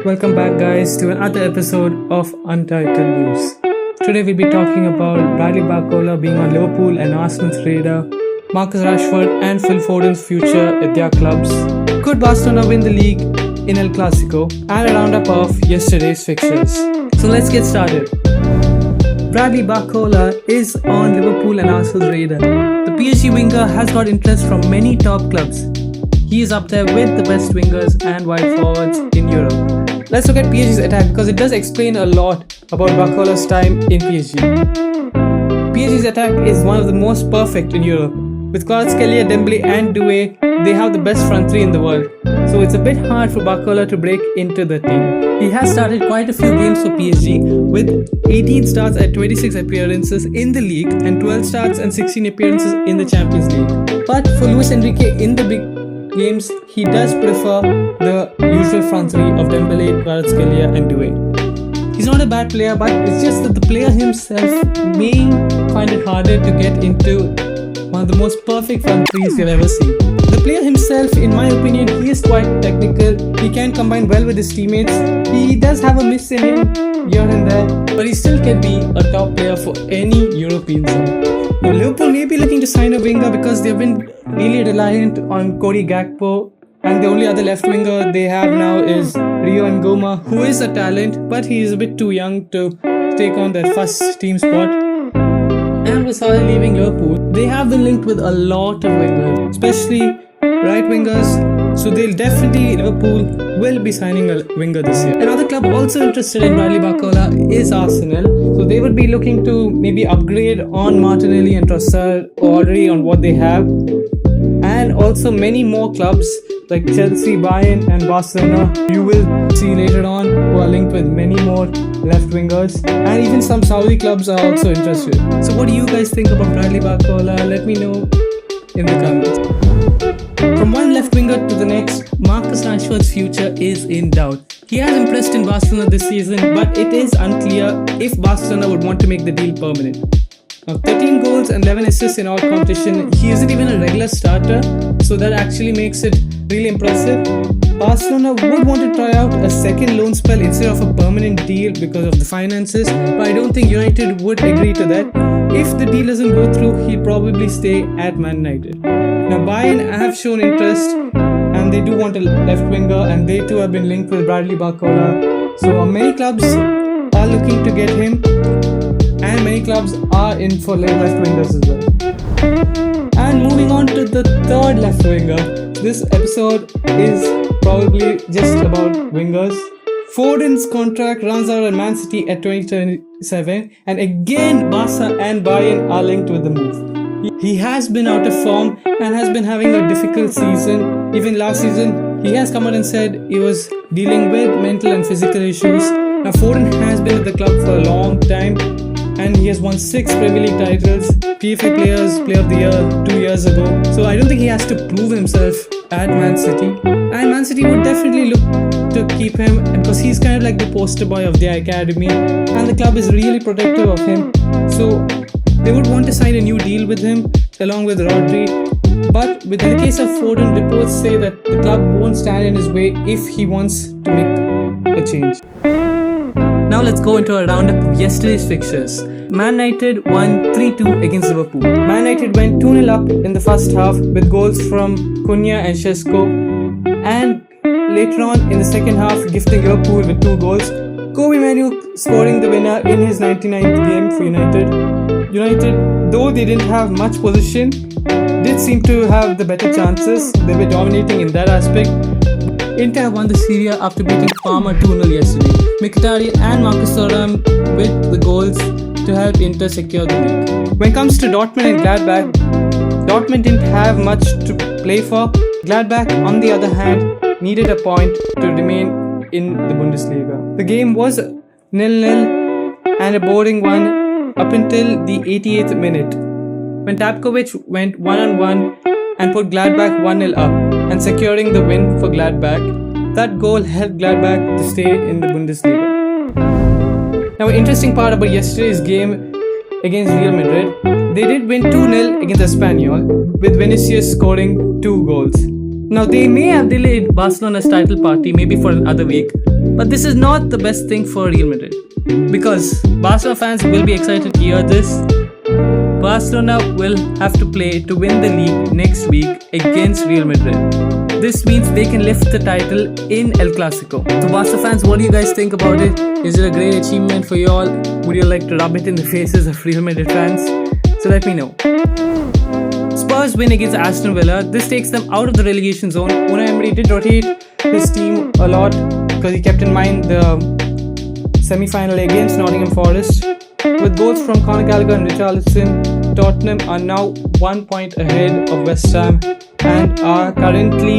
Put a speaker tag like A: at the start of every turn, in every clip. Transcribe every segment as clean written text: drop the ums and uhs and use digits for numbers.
A: Welcome back, guys, to another episode of Untitled News. Today we'll be talking about Bradley Barcola being on Liverpool and Arsenal's radar, Marcus Rashford and Phil Foden's future at their clubs. Could Barcelona win the league in El Clasico? And a roundup of yesterday's fixtures. So let's get started. Bradley Barcola is on Liverpool and Arsenal's radar. The PSG winger has got interest from many top clubs. He is up there with the best wingers and wide forwards in Europe. Let's look at PSG's attack because it does explain a lot about Barcola's time in PSG. PSG's attack is one of the most perfect in Europe. With Clasico, Dembele and Doué, they have the best front three in the world. So it's a bit hard for Barcola to break into the team. He has started quite a few games for PSG with 18 starts at 26 appearances in the league and 12 starts and 16 appearances in the Champions League. But for Luis Enrique in the big games, he does prefer the usual front three of Dembele, Kvaratskhelia and Doué. He's not a bad player, but it's just that the player himself may find it harder to get into one of the most perfect front threes you've ever seen. The player himself, in my opinion, he is quite technical. He can combine well with his teammates. He does have a miss in him here and there, but he still can be a top player for any European side. Now, Liverpool may be looking to sign a winger because they've been really reliant on Cody Gakpo, and the only other left winger they have now is Rio Ngoma, who is a talent, but he is a bit too young to take on that first team spot. And with Salah leaving Liverpool, they have been linked with a lot of wingers, especially right wingers. So Liverpool will be signing a winger this year. Another club also interested in Bradley Barcola is Arsenal. So they would be looking to maybe upgrade on Martinelli and Trossard already on what they have. And also many more clubs like Chelsea, Bayern and Barcelona you will see later on who are linked with many more left wingers, and even some Saudi clubs are also interested. So what do you guys think about Bradley Barcola? Let me know in the comments. From one left winger to the next, Marcus Rashford's future is in doubt. He has impressed in Barcelona this season, but it is unclear if Barcelona would want to make the deal permanent. Now, 13 goals and 11 assists in all competition. He isn't even a regular starter, so that actually makes it really impressive. Barcelona would want to try out a second loan spell instead of a permanent deal because of the finances, but I don't think United would agree to that. If the deal doesn't go through, he'll probably stay at Man United. Now, Bayern have shown interest and they do want a left winger, and they too have been linked with Bradley Barcola. So many clubs are looking to get him, and many clubs are in for left wingers as well. And moving on to the third left winger. This episode is probably just about wingers. Foden's contract runs out at Man City at 2027, and again Barca and Bayern are linked with the move. He has been out of form and has been having a difficult season. Even last season, he has come out and said he was dealing with mental and physical issues. Now, Foden has been at the club for a long time, and he has won 6 Premier League titles, PFA Player of the Year 2 years ago. So I don't think he has to prove himself at Man City. And Man City would definitely look to keep him because he's kind of like the poster boy of their academy, and the club is really protective of him. So they would want to sign a new deal with him along with Rodri. But in the case of Foden, reports say that the club won't stand in his way if he wants to make a change. Now let's go into a roundup of yesterday's fixtures. Man United won 3-2 against Liverpool. Man United went 2-0 up in the first half with goals from Cunha and Šeško, and later on in the second half gifting Liverpool with 2 goals. Kobe Manu scoring the winner in his 99th game for United. United, though they didn't have much possession, did seem to have the better chances. They were dominating in that aspect. Inter won the Serie A after beating Parma 2-0 yesterday. Mkhitaryan and Marcus Thuram with the goals to help Inter secure the league. When it comes to Dortmund and Gladbach, Dortmund didn't have much to play for. Gladbach, on the other hand, needed a point to remain in the Bundesliga. The game was 0-0 and a boring one up until the 88th minute, when Tapkovic went 1-on-1 and put Gladbach 1-0 up and securing the win for Gladbach. That goal helped Gladbach to stay in the Bundesliga. Now, an interesting part about yesterday's game against Real Madrid, they did win 2-0 against Espanyol, with Vinicius scoring 2 goals. Now, they may have delayed Barcelona's title party maybe for another week, But this is not the best thing for Real Madrid, because Barca fans will be excited to hear this. Barcelona will have to play to win the league next week against Real Madrid. This means they can lift the title in El Clasico. So Barca fans, what do you guys think about it? Is it a great achievement for you all? Would you like to rub it in the faces of Real Madrid fans? So let me know. Spurs win against Aston Villa. This takes them out of the relegation zone. Unai Emery did rotate his team a lot because he kept in mind the semi-final against Nottingham Forest. With goals from Conor Gallagher and Richarlison, Tottenham are now 1 point ahead of West Ham and are currently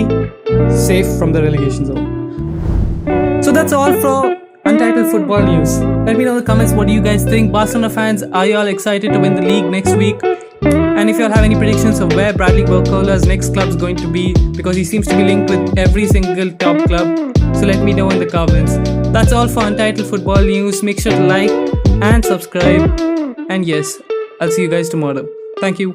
A: safe from the relegation zone. So that's all for Untitled Football News. Let me know in the comments, what do you guys think? Barcelona fans, are you all excited to win the league next week? And if you all have any predictions of where Bradley Barcola's next club is going to be, because he seems to be linked with every single top club, so let me know in the comments. That's all for Untitled Football News. Make sure to like and subscribe. And yes, I'll see you guys tomorrow. Thank you.